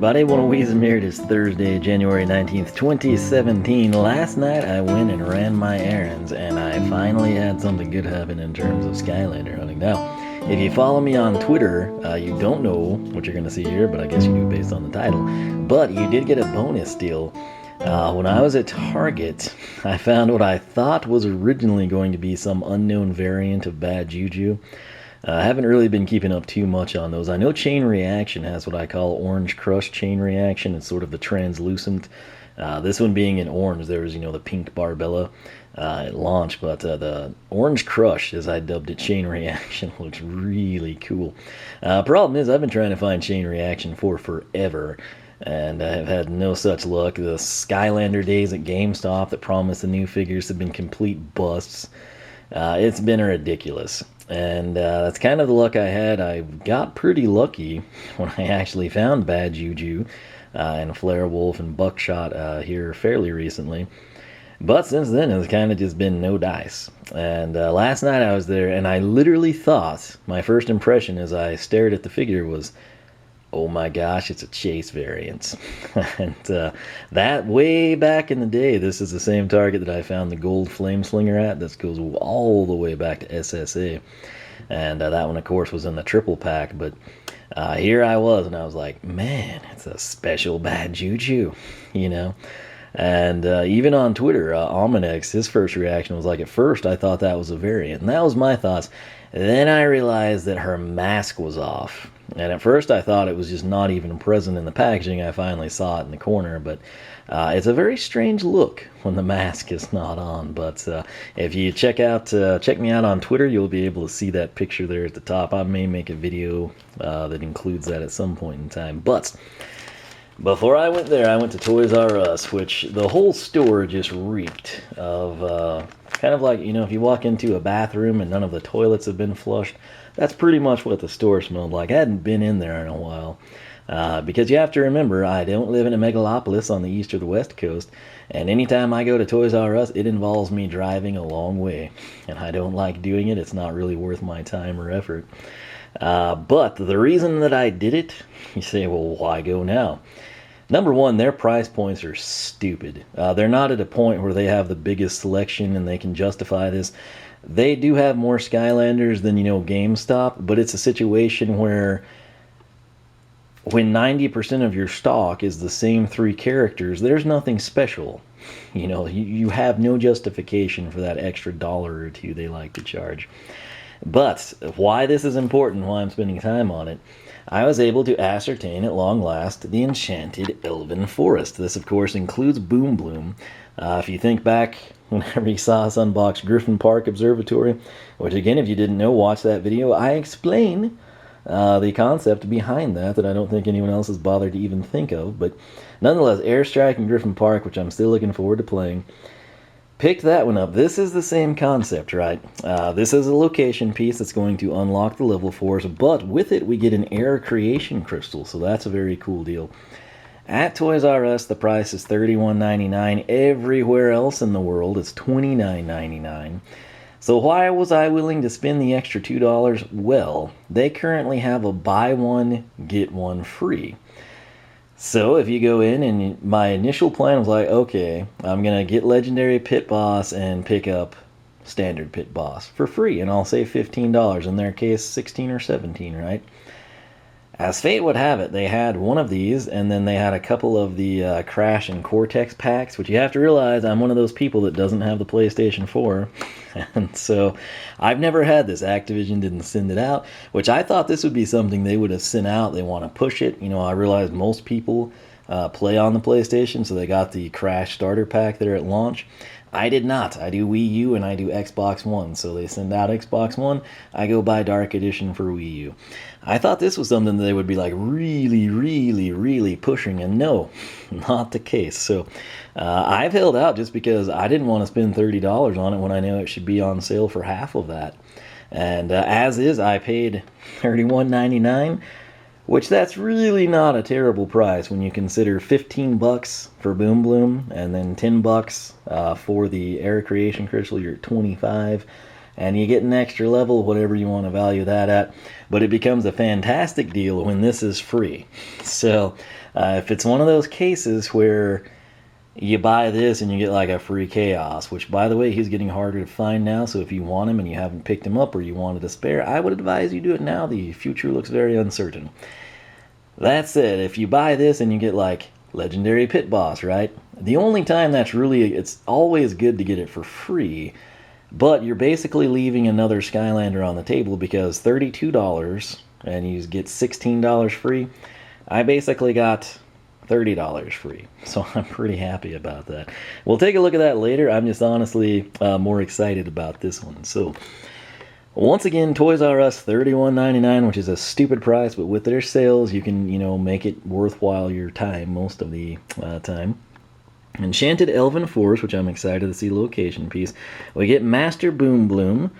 everybody. One of Wiisdom here. It is Thursday, January 19th, 2017. Last night I went and ran my errands, and I finally had something good happen in terms of Skylander hunting. Now, if you follow me on Twitter, you don't know what you're going to see here, but I guess you do based on the title. But you did get a bonus deal. When I was at Target, I found what I thought was originally going to be some unknown variant of Bad Juju. I haven't really been keeping up too much on those. I know Chain Reaction has what I call Orange Crush Chain Reaction. It's sort of the translucent. This one being in orange, there was, the pink Barbella at launch, but the Orange Crush, as I dubbed it, Chain Reaction, looks really cool. Problem is, I've been trying to find Chain Reaction for forever, and I have had no such luck. The Skylander days at GameStop that promised the new figures have been complete busts. It's been ridiculous. And that's kind of the luck I had. I got pretty lucky when I actually found Bad Juju and Flare Wolf and Buckshot here fairly recently. But since then, it's kind of just been no dice. And last night I was there, and I literally thought, my first impression as I stared at the figure was, oh my gosh, it's a Chase variant. And that way back in the day, this is the same Target that I found the gold flame slinger at. This goes all the way back to SSA. And that one, of course, was in the triple pack. But here I was, and I was like, man, it's a special Bad Juju, And even on Twitter, Almanex, his first reaction was like, at first I thought that was a variant. And that was my thoughts. Then I realized that her mask was off. And at first I thought it was just not even present in the packaging. I finally saw it in the corner, but it's a very strange look when the mask is not on. But if you check me out on Twitter, you'll be able to see that picture there at the top. I may make a video that includes that at some point in time. But before I went there, I went to Toys R Us, which the whole store just reeked of kind of like, if you walk into a bathroom and none of the toilets have been flushed. That's pretty much what the store smelled like. I hadn't been in there in a while. Because you have to remember, I don't live in a megalopolis on the east or the west coast. And anytime I go to Toys R Us, it involves me driving a long way. And I don't like doing it. It's not really worth my time or effort. But the reason that I did it, you say, well, why go now? Number one, their price points are stupid. They're not at a point where they have the biggest selection and they can justify this. They do have more Skylanders than, GameStop, but it's a situation where when 90% of your stock is the same three characters, there's nothing special. You have no justification for that extra $1 or $2 they like to charge. But why this is important, why I'm spending time on it, I was able to ascertain at long last the Enchanted Elven Forest. This, of course, includes Boom Bloom. If you think back, whenever you saw us unbox Griffin Park Observatory, which again, if you didn't know, watch that video. I explain the concept behind that I don't think anyone else has bothered to even think of. But nonetheless, Airstrike and Griffin Park, which I'm still looking forward to playing, picked that one up. This is the same concept, right? This is a location piece that's going to unlock the level for us, but with it we get an air creation crystal, so that's a very cool deal. At Toys R Us, the price is $31.99. Everywhere else in the world, it's $29.99. So why was I willing to spend the extra $2? Well, they currently have a buy one, get one free. So if you go in, and my initial plan was like, okay, I'm going to get Legendary Pit Boss and pick up Standard Pit Boss for free, and I'll save $15. In their case, $16 or $17, right? As fate would have it, they had one of these, and then they had a couple of the Crash and Cortex packs, which you have to realize I'm one of those people that doesn't have the PlayStation 4. And so I've never had this. Activision didn't send it out, which I thought this would be something they would have sent out. They want to push it. I realize most people play on the PlayStation, so they got the Crash starter pack there at launch. I did not. I do Wii U and I do Xbox One. So they send out Xbox One. I go buy Dark Edition for Wii U. I thought this was something that they would be like really, really, really pushing. And no, not the case. So I've held out just because I didn't want to spend $30 on it when I know it should be on sale for half of that. And as is, I paid $31.99. Which that's really not a terrible price when you consider $15 for Boom Bloom and then $10 for the Air Creation Crystal. You're at $25. and you get an extra level, whatever you want to value that at. But it becomes a fantastic deal when this is free. So if it's one of those cases where you buy this and you get like a free chaos, which by the way, he's getting harder to find now. So if you want him and you haven't picked him up or you wanted to spare, I would advise you do it now. The future looks very uncertain. That said, if you buy this and you get like legendary pit boss, right? The only time that's really, it's always good to get it for free, but you're basically leaving another Skylander on the table because $32 and you get $16 free. I basically got $30 free, so I'm pretty happy about that. We'll take a look at that later. I'm just honestly more excited about this one. So once again, Toys R Us $31.99, which is a stupid price, but with their sales you can, you know, make it worthwhile your time most of the time. Enchanted Elven Force, which I'm excited to see the location piece. We get Master Boom Bloom.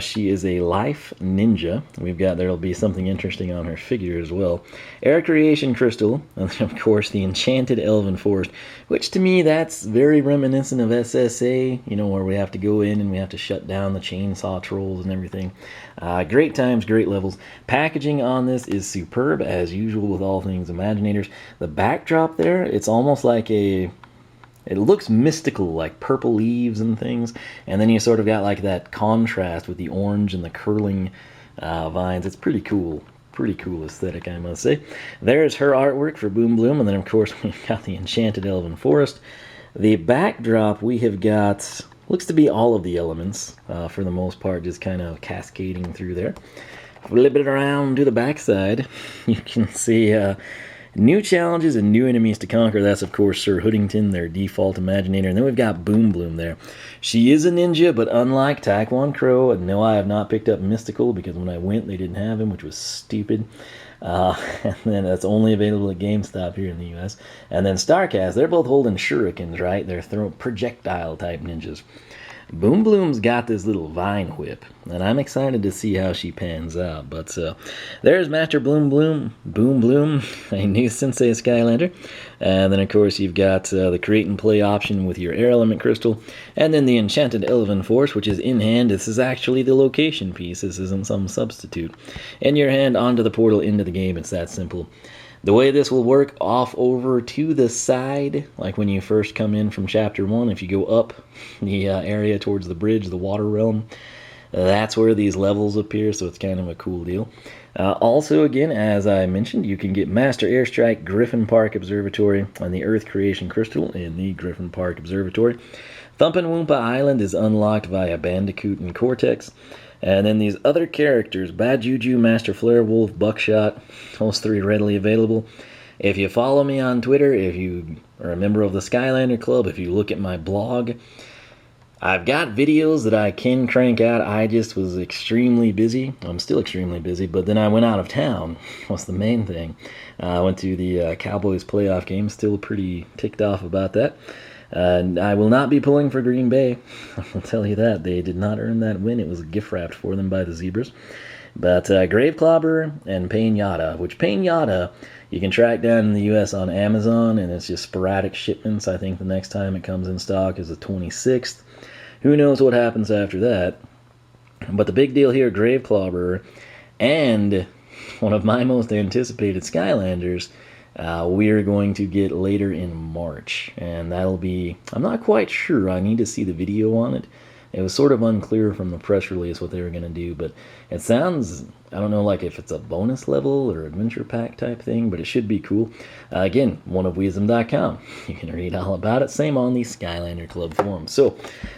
She is a life ninja. We've got, there'll be something interesting on her figure as well. Air Creation Crystal, and then of course the Enchanted Elven Forest, which to me that's very reminiscent of SSA, you know, where we have to go in and we have to shut down the chainsaw trolls and everything. Great times, great levels. Packaging on this is superb, as usual with all things Imaginators. The backdrop there, it's almost like it looks mystical, like purple leaves and things, and then you sort of got like that contrast with the orange and the curling vines. It's pretty cool aesthetic, I must say. There's her artwork for Boom Bloom, and then of course we've got the Enchanted Elven Forest. The backdrop, we have got, looks to be all of the elements, for the most part, just kind of cascading through there. Flip it around to the backside, you can see new challenges and new enemies to conquer. That's, of course, Sir Hoodington, their default Imaginator. And then we've got Boom Bloom there. She is a ninja, but unlike Taekwon Crow, and no, I have not picked up Mystical, because when I went, they didn't have him, which was stupid. And then that's only available at GameStop here in the U.S. And then Starcast, they're both holding shurikens, right? They're projectile-type ninjas. Boom Bloom's got this little vine whip, and I'm excited to see how she pans out. But there's Master Boom Bloom, a new Sensei Skylander. And then, of course, you've got the create and play option with your air element crystal. And then the Enchanted Elven Force, which is in hand. This is actually the location piece. This isn't some substitute. In your hand, onto the portal, into the game. It's that simple. The way this will work, off over to the side, like when you first come in from Chapter 1, if you go up the area towards the bridge, the water realm, that's where these levels appear, so it's kind of a cool deal. Also, again, as I mentioned, you can get Master Airstrike, Griffin Park Observatory, and the Earth Creation Crystal in the Griffin Park Observatory. Thumpin' Woompa Island is unlocked via Bandicoot and Cortex. And then these other characters, Bad Juju, Master Flare Wolf, Buckshot, those three readily available. If you follow me on Twitter, if you are a member of the Skylander Club, if you look at my blog, I've got videos that I can crank out. I just was extremely busy. I'm still extremely busy, but then I went out of town. What's the main thing? I went to the Cowboys playoff game, still pretty ticked off about that. I will not be pulling for Green Bay. I'll tell you that. They did not earn that win. It was gift wrapped for them by the Zebras. But Graveclobber and Pain-Yada, which Pain-Yada you can track down in the U.S. on Amazon, and it's just sporadic shipments. I think the next time it comes in stock is the 26th. Who knows what happens after that. But the big deal here, Graveclobber, and one of my most anticipated Skylanders, we're going to get later in March, and that'll be, I'm not quite sure, I need to see the video on it. It was sort of unclear from the press release what they were going to do, but it sounds, I don't know, like if it's a bonus level or adventure pack type thing, but it should be cool. Again, oneofwisdom.com. You can read all about it. Same on the Skylander Club forum. So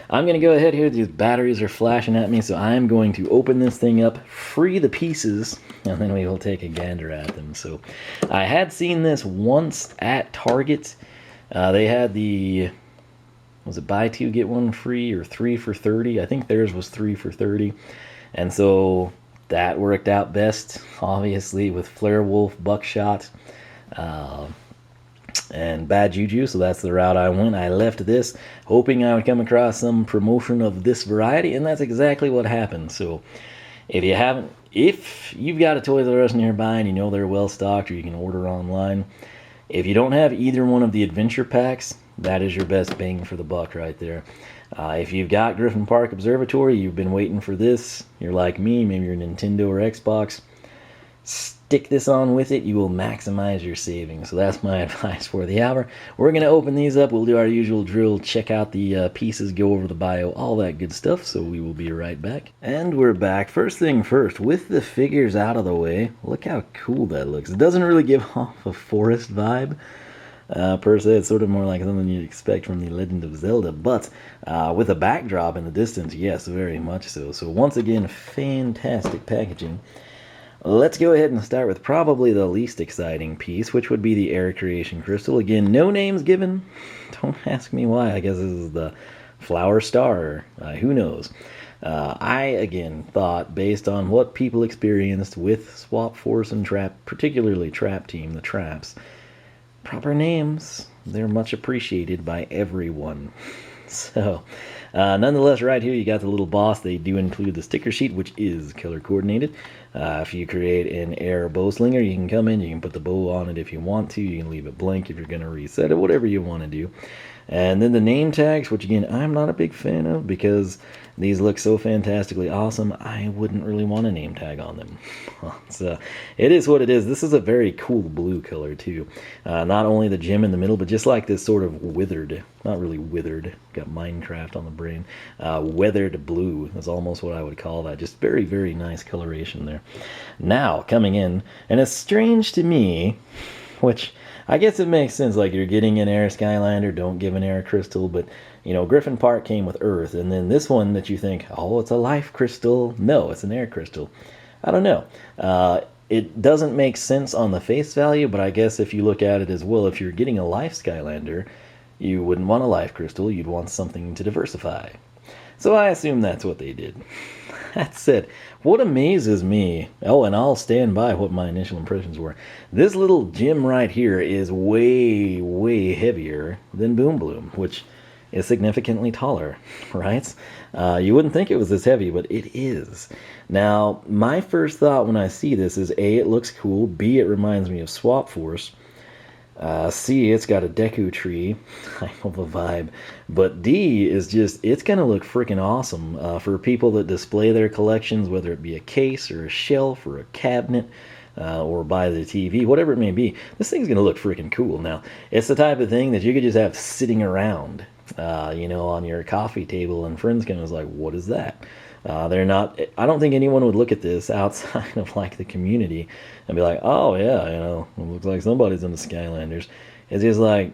I'm going to go ahead here. These batteries are flashing at me, so I'm going to open this thing up, free the pieces, and then we will take a gander at them. So I had seen this once at Target. They had the, was it buy two get one free or 3 for $30? I think theirs was 3 for $30. And so that worked out best, obviously, with Flare Wolf, Buckshot, and Bad Juju. So that's the route I went. I left this hoping I would come across some promotion of this variety, and that's exactly what happened. So if you've got a Toys R Us nearby and you know they're well stocked, or you can order online, if you don't have either one of the adventure packs, that is your best bang for the buck right there. If you've got Griffin Park Observatory, you've been waiting for this, you're like me, maybe you're Nintendo or Xbox, stick this on with it, you will maximize your savings. So that's my advice for the hour. We're going to open these up, we'll do our usual drill, check out the pieces, go over the bio, all that good stuff, so we will be right back. And we're back. First thing first, with the figures out of the way, look how cool that looks. It doesn't really give off a forest vibe. Per se, it's sort of more like something you'd expect from The Legend of Zelda, but with a backdrop in the distance, yes, very much so. So once again, fantastic packaging. Let's go ahead and start with probably the least exciting piece, which would be the Air Creation Crystal. Again, no names given. Don't ask me why. I guess this is the Flower Star. Who knows? I, again, thought, based on what people experienced with Swap Force and Trap, particularly Trap Team, the Traps, proper names, they're much appreciated by everyone. So, nonetheless, right here you got the little boss. They do include the sticker sheet, which is color coordinated. If you create an air bow slinger, you can come in, you can put the bow on it if you want to, you can leave it blank if you're going to reset it, whatever you want to do. And then the name tags, which again, I'm not a big fan of because these look so fantastically awesome, I wouldn't really want a name tag on them. So it is what it is. This is a very cool blue color too. Not only the gem in the middle, but just like this sort of withered, not really withered, got Minecraft on the brain, weathered blue is almost what I would call that. Just very, very nice coloration there. Now, coming in, and it's strange to me, which I guess it makes sense, like you're getting an air Skylander, don't give an air crystal, but you know, Griffin Park came with Earth, and then this one that you think, oh, it's a life crystal. No, it's an air crystal. I don't know. It doesn't make sense on the face value, but I guess if you look at it as well, if you're getting a life Skylander, you wouldn't want a life crystal, you'd want something to diversify. So I assume that's what they did. That said, what amazes me, oh, and I'll stand by what my initial impressions were, this little gem right here is way, way heavier than Boom Bloom, which is significantly taller, right? You wouldn't think it was this heavy, but it is. Now, my first thought when I see this is A, it looks cool, B, it reminds me of Swap Force, C, it's got a Deku tree, type of a vibe, but D is just, it's going to look freaking awesome for people that display their collections, whether it be a case or a shelf or a cabinet, or by the TV, whatever it may be. This thing's going to look freaking cool. Now, it's the type of thing that you could just have sitting around, you know, on your coffee table, and friends can was like, what is that? They're not, I don't think anyone would look at this outside of like the community and be like, oh yeah, you know, it looks like somebody's into Skylanders. It's just like,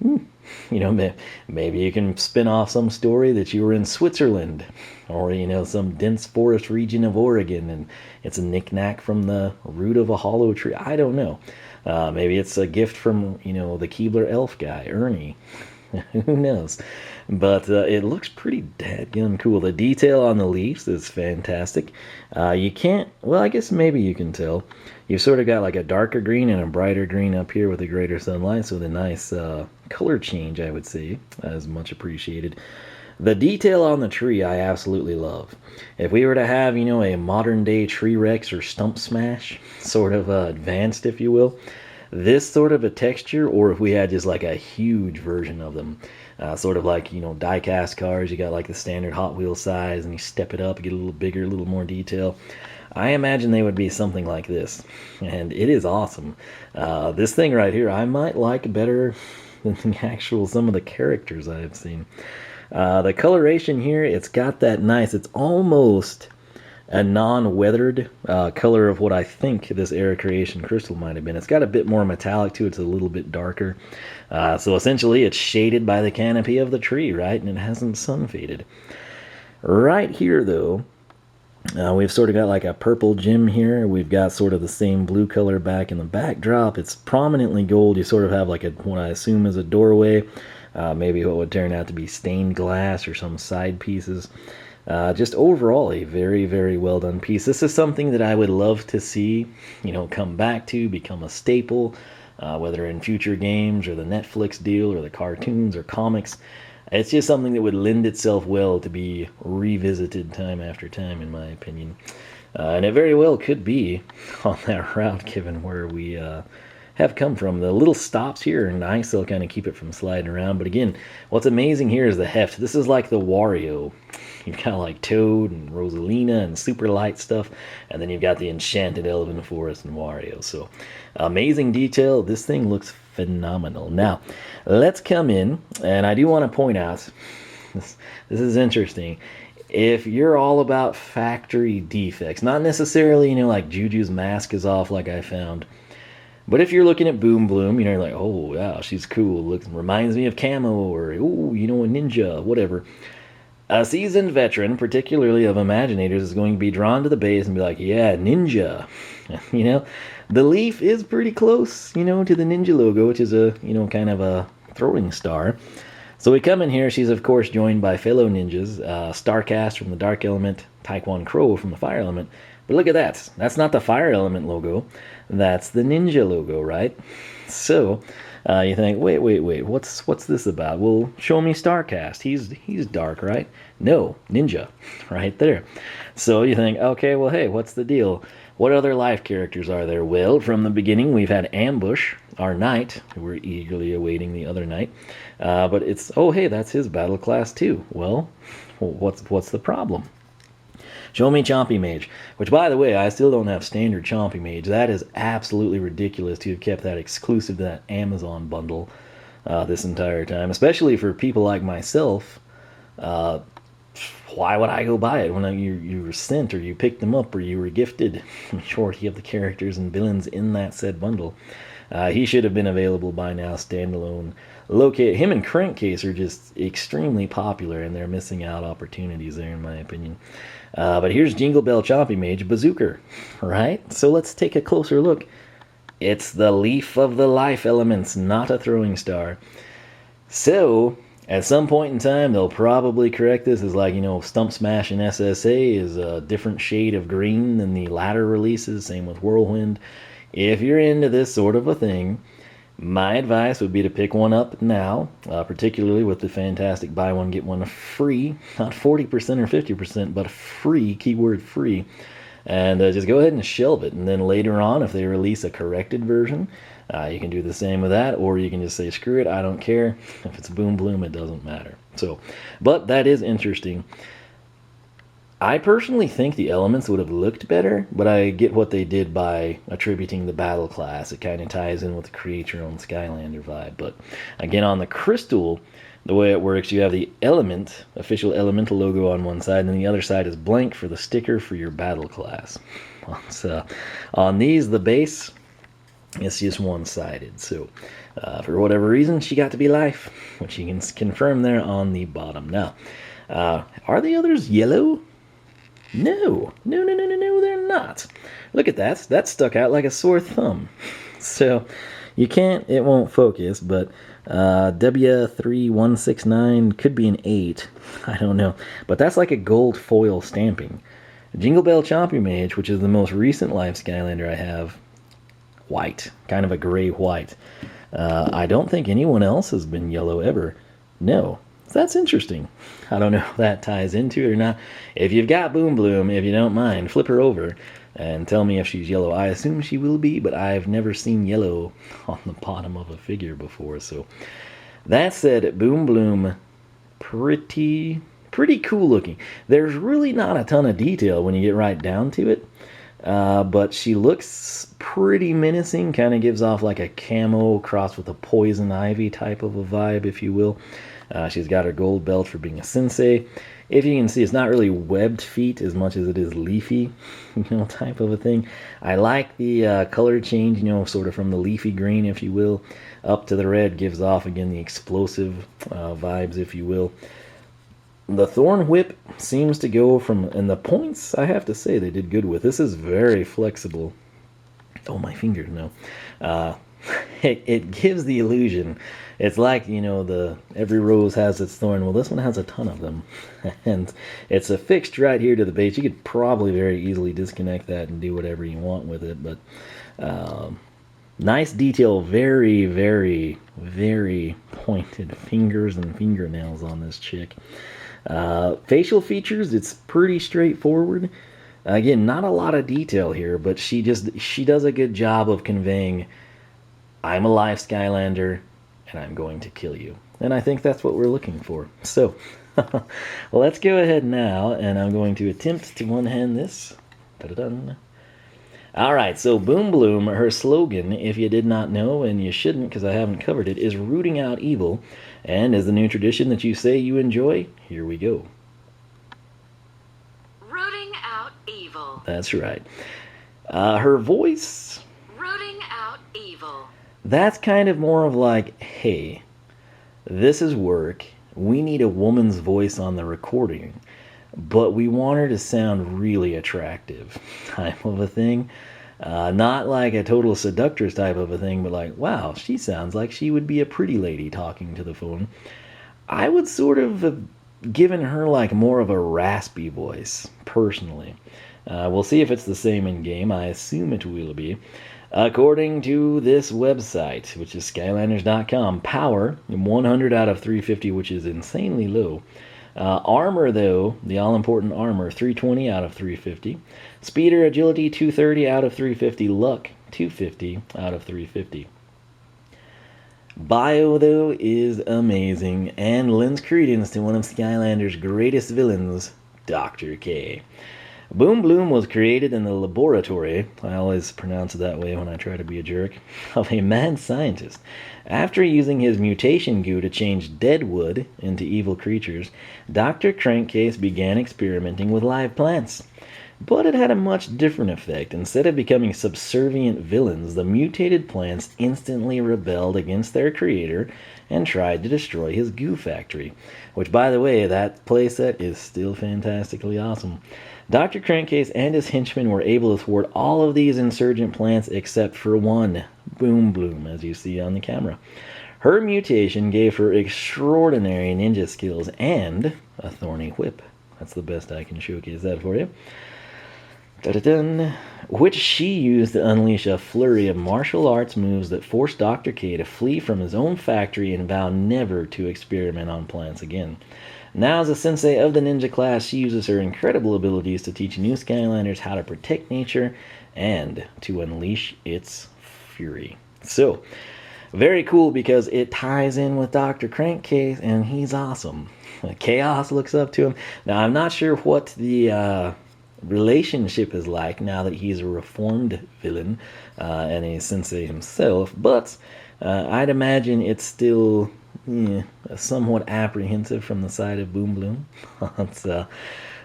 you know, maybe you can spin off some story that you were in Switzerland or, you know, some dense forest region of Oregon and it's a knick-knack from the root of a hollow tree. I don't know. Maybe it's a gift from, you know, the Keebler elf guy, Ernie. Who knows? But it looks pretty dadgum cool. The detail on the leaves is fantastic. You can't, well, I guess maybe you can tell. You've sort of got like a darker green and a brighter green up here with a greater sunlight, so the nice color change, I would say, is much appreciated. The detail on the tree I absolutely love. If we were to have, you know, a modern day Tree Rex or Stump Smash, sort of advanced, if you will, this sort of a texture, or if we had just like a huge version of them, sort of like, you know, die-cast cars, you got like the standard Hot Wheels size, and you step it up, get a little bigger, a little more detail. I imagine they would be something like this, and it is awesome. This thing right here, I might like better than the actual some of the characters I have seen. The coloration here, it's got that nice, it's almost a non-weathered color of what I think this Air Creation Crystal might have been. It's got a bit more metallic to it, it's a little bit darker. So essentially it's shaded by the canopy of the tree, right? And it hasn't sun faded. Right here though, we've sort of got like a purple gem here. We've got sort of the same blue color back in the backdrop. It's prominently gold. You sort of have like a, what I assume is a doorway. Maybe what would turn out to be stained glass or some side pieces. Just overall a very, very well done piece. This is something that I would love to see, you know, come back to, become a staple, whether in future games or the Netflix deal or the cartoons or comics. It's just something that would lend itself well to be revisited time after time, in my opinion. And it very well could be on that route, given where we have come from. The little stops here are nice. They'll kind of keep it from sliding around. But again, what's amazing here is the heft. This is like the Wario. You've got like Toad and Rosalina and super light stuff. And then you've got the Enchanted Elven Forest and Wario. So amazing detail. This thing looks phenomenal. Now, let's come in. And I do want to point out, this is interesting. If you're all about factory defects, not necessarily, like Juju's mask is off like I found, but if you're looking at Boom Bloom, you're like, oh, wow, she's cool. Looks, reminds me of Camo, or, oh, a ninja, whatever. A seasoned veteran, particularly of Imaginators, is going to be drawn to the base and be like, yeah, ninja. The leaf is pretty close, to the ninja logo, which is a, kind of a throwing star. So we come in here, she's of course joined by fellow ninjas, Starcast from the Dark Element, Taekwon Crow from the Fire Element. But look at that, that's not the Fire Element logo, that's the ninja logo, right? So you think, wait, what's this about? Well, show me Starcast, he's dark, right? No, ninja, right there. So you think, okay, well, hey, what's the deal? What other life characters are there? Well, from the beginning, we've had Ambush, our knight, who we're eagerly awaiting the other knight. But it's, oh, hey, that's his battle class too. Well, what's the problem? Show me Chompy Mage, which, by the way, I still don't have standard Chompy Mage. That is absolutely ridiculous to have kept that exclusive to that Amazon bundle this entire time, especially for people like myself. Why would I go buy it when you were sent, or you picked them up, or you were gifted the majority of the characters and villains in that said bundle? He should have been available by now, standalone. Him and Crankcase are just extremely popular, and they're missing out opportunities there, in my opinion. But here's Jingle Bell Chompy Mage, Bazooker, right? So let's take a closer look. It's the leaf of the life elements, not a throwing star. So at some point in time, they'll probably correct this as like, Stump Smash and SSA is a different shade of green than the latter releases. Same with Whirlwind. If you're into this sort of a thing, my advice would be to pick one up now, particularly with the fantastic buy one, get one free, not 40% or 50%, but free, keyword free, and just go ahead and shelve it. And then later on, if they release a corrected version, you can do the same with that, or you can just say, screw it, I don't care. If it's Boom Bloom, it doesn't matter. So, but that is interesting. I personally think the elements would have looked better, but I get what they did by attributing the battle class. It kind of ties in with the create your own Skylander vibe. But again, on the crystal, the way it works, you have the element, official elemental logo on one side, and then the other side is blank for the sticker for your battle class. So on these, the base, it's just one-sided. So for whatever reason, she got to be life, which you can confirm there on the bottom. Now, are the others yellow? No, they're not. Look at that. That stuck out like a sore thumb. So you can't, it won't focus, but W3169 could be an 8. I don't know. But that's like a gold foil stamping. Jingle Bell Chompy Mage, which is the most recent live Skylander I have, white. Kind of a gray white. I don't think anyone else has been yellow ever. No. That's interesting. I don't know if that ties into it or not. If you've got Boom Bloom, if you don't mind, flip her over and tell me if she's yellow. I assume she will be, but I've never seen yellow on the bottom of a figure before. So that said, Boom Bloom, pretty cool looking. There's really not a ton of detail when you get right down to it. But she looks pretty menacing, kind of gives off like a camo crossed with a poison ivy type of a vibe, if you will. She's got her gold belt for being a sensei. If you can see, it's not really webbed feet as much as it is leafy, type of a thing. I like the color change, sort of from the leafy green, if you will, up to the red, gives off, again, the explosive vibes, if you will. The Thorn Whip seems to go from, and the points, I have to say, they did good with. This is very flexible. Oh, my fingers, no. It gives the illusion. It's like, every rose has its thorn. Well, this one has a ton of them. And it's affixed right here to the base. You could probably very easily disconnect that and do whatever you want with it. But nice detail. Very, very, very pointed fingers and fingernails on this chick. Facial features, it's pretty straightforward. Again, not a lot of detail here, but she does a good job of conveying I'm a live Skylander, and I'm going to kill you. And I think that's what we're looking for. So, well, let's go ahead now, and I'm going to attempt to one-hand this. Da-da-dun. Alright, so Boom Bloom, her slogan, if you did not know, and you shouldn't because I haven't covered it, is rooting out evil. And as the new tradition that you say you enjoy, here we go. Rooting out evil. That's right. Her voice... Rooting out evil. That's kind of more of like, hey, this is work. We need a woman's voice on the recording, but we want her to sound really attractive type of a thing. Not like a total seductress type of a thing, but like, wow, she sounds like she would be a pretty lady talking to the phone. I would sort of have given her like more of a raspy voice, personally. We'll see if it's the same in game. I assume it will be. According to this website, which is Skylanders.com, power 100 out of 350, which is insanely low. Armor, though, the all-important armor, 320 out of 350. Speeder, agility, 230 out of 350. Luck, 250 out of 350. Bio, though, is amazing and lends credence to one of Skylanders' greatest villains, Dr. K. Boom Bloom was created in the laboratory, I always pronounce it that way when I try to be a jerk, of a mad scientist. After using his mutation goo to change dead wood into evil creatures, Dr. Crankcase began experimenting with live plants. But it had a much different effect. Instead of becoming subservient villains, the mutated plants instantly rebelled against their creator and tried to destroy his goo factory. Which, by the way, that playset is still fantastically awesome. Dr. Crankcase and his henchmen were able to thwart all of these insurgent plants except for one, Boom Bloom, as you see on the camera. Her mutation gave her extraordinary ninja skills and a thorny whip. That's the best I can showcase that for you. Da-da-dun. Which she used to unleash a flurry of martial arts moves that forced Dr. K to flee from his own factory and vow never to experiment on plants again. Now, as a sensei of the ninja class, she uses her incredible abilities to teach new Skylanders how to protect nature and to unleash its fury. So, very cool because it ties in with Dr. Crankcase, and he's awesome. Chaos looks up to him. Now, I'm not sure what the relationship is like now that he's a reformed villain and a sensei himself, but I'd imagine it's still somewhat apprehensive from the side of Boom Bloom.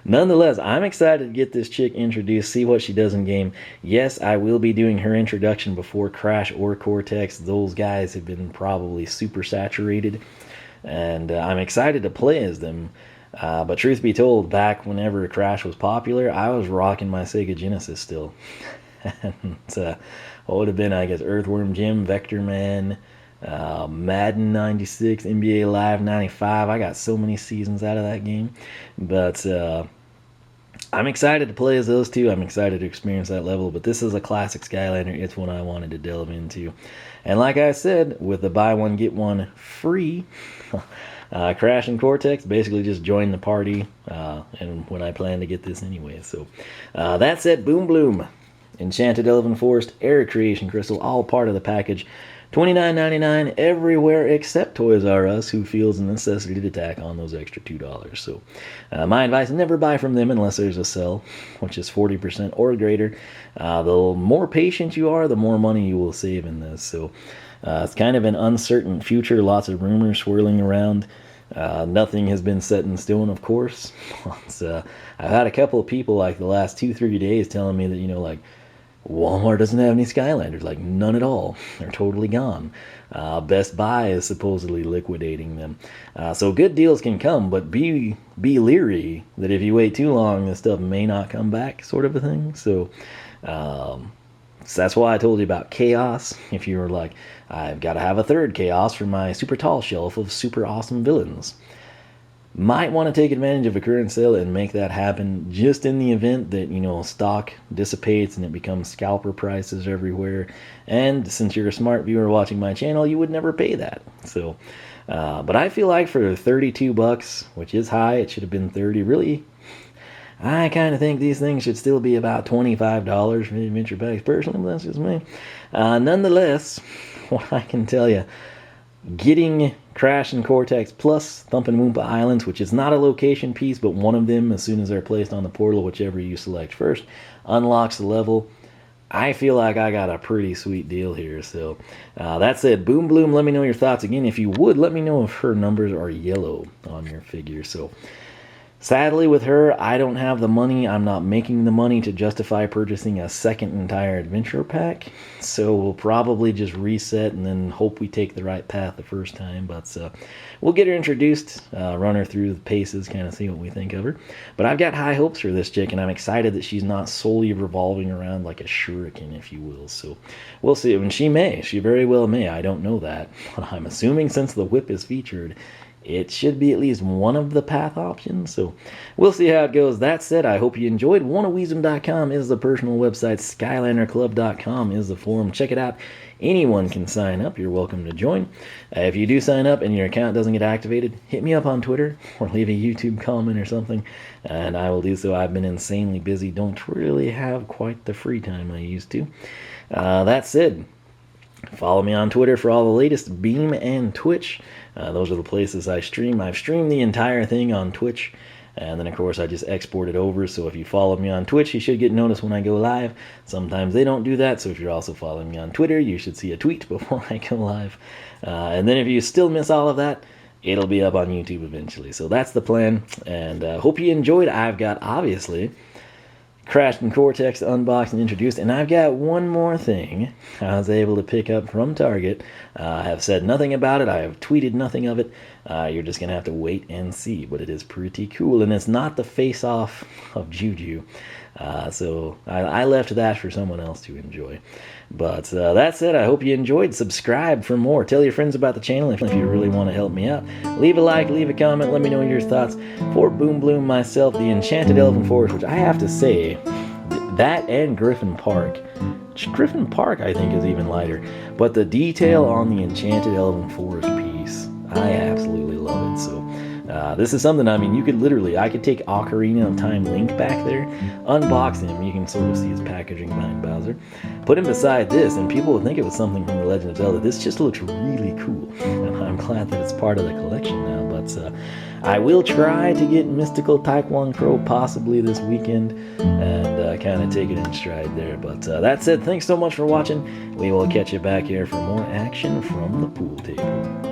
Nonetheless, I'm excited to get this chick introduced, see what she does in game. Yes, I will be doing her introduction before Crash or Cortex. Those guys have been probably super saturated, and I'm excited to play as them. But truth be told, back whenever Crash was popular, I was rocking my Sega Genesis still. And what would have been, I guess, Earthworm Jim, Vector Man, Madden 96, NBA Live 95. I got so many seasons out of that game. But I'm excited to play as those two. I'm excited to experience that level. But this is a classic Skylander. It's one I wanted to delve into. And like I said, with the buy one, get one free, Crash and Cortex basically just joined the party. And when I plan to get this anyway. So that said, Boom Bloom, Enchanted Elven Forest, Air Creation Crystal, all part of the package. $29.99 everywhere except Toys R Us, who feels the necessity to tack on those extra $2. So my advice, never buy from them unless there's a sell, which is 40% or greater. The more patient you are, the more money you will save in this. So it's kind of an uncertain future, lots of rumors swirling around. Nothing has been set in stone, of course. I've had a couple of people like the last 2-3 days telling me that, like, Walmart doesn't have any Skylanders, like none at all. They're totally gone. Best Buy is supposedly liquidating them. So good deals can come, but be leery that if you wait too long, this stuff may not come back, sort of a thing. So that's why I told you about Chaos. If you were like, I've got to have a third Chaos for my super tall shelf of super awesome villains. Might want to take advantage of a current sale and make that happen just in the event that, stock dissipates and it becomes scalper prices everywhere. And since you're a smart viewer watching my channel, you would never pay that. So, but I feel like for $32, which is high, it should have been $30. Really, I kind of think these things should still be about $25 for the adventure packs personally, but that's just me. Nonetheless, what I can tell you, getting Crash and Cortex plus Thumpin' Woompa Islands, which is not a location piece, but one of them, as soon as they're placed on the portal, whichever you select first, unlocks the level. I feel like I got a pretty sweet deal here. So that said, Boom Bloom, let me know your thoughts. Again, if you would, let me know if her numbers are yellow on your figure. So sadly with her, I don't have the money. I'm not making the money to justify purchasing a second entire adventure pack. So we'll probably just reset and then hope we take the right path the first time. But we'll get her introduced, run her through the paces, kind of see what we think of her. But I've got high hopes for this chick, and I'm excited that she's not solely revolving around like a shuriken, if you will. So we'll see. And she very well may. I don't know that. But I'm assuming since the whip is featured, it should be at least one of the path options, so we'll see how it goes. That said, I hope you enjoyed. Oneofwisdom.com is the personal website. SkylanderClub.com is the forum. Check it out. Anyone can sign up. You're welcome to join. If you do sign up and your account doesn't get activated, hit me up on Twitter or leave a YouTube comment or something, and I will do so. I've been insanely busy. Don't really have quite the free time I used to. That said, follow me on Twitter for all the latest, Beam and Twitch. Those are the places I stream. I've streamed the entire thing on Twitch, and then of course I just export it over. So if you follow me on Twitch, you should get notice when I go live. Sometimes they don't do that, so if you're also following me on Twitter, you should see a tweet before I go live. And then if you still miss all of that, it'll be up on YouTube eventually. So that's the plan, and hope you enjoyed. I've got, obviously, Crash and Cortex unboxed and introduced, and I've got one more thing I was able to pick up from Target. I have said nothing about it. I have tweeted nothing of it. You're just going to have to wait and see, but it is pretty cool, and it's not the face-off of Juju. So I left that for someone else to enjoy. But that said, I hope you enjoyed. Subscribe for more. Tell your friends about the channel if you really want to help me out. Leave a like, leave a comment, let me know your thoughts. For Boom Bloom, myself, the Enchanted Elven Forest, which I have to say, that and Griffin Park. Griffin Park, I think, is even lighter. But the detail on the Enchanted Elven Forest piece, I absolutely love it. So this is something, I mean, you could literally, I could take Ocarina of Time Link back there, unbox him, you can sort of see his packaging behind Bowser, put him beside this, and people would think it was something from The Legend of Zelda. This just looks really cool, and I'm glad that it's part of the collection now. But I will try to get Mystical Taekwon Crow possibly this weekend, and kind of take it in stride there. But that said, thanks so much for watching. We will catch you back here for more action from the pool table.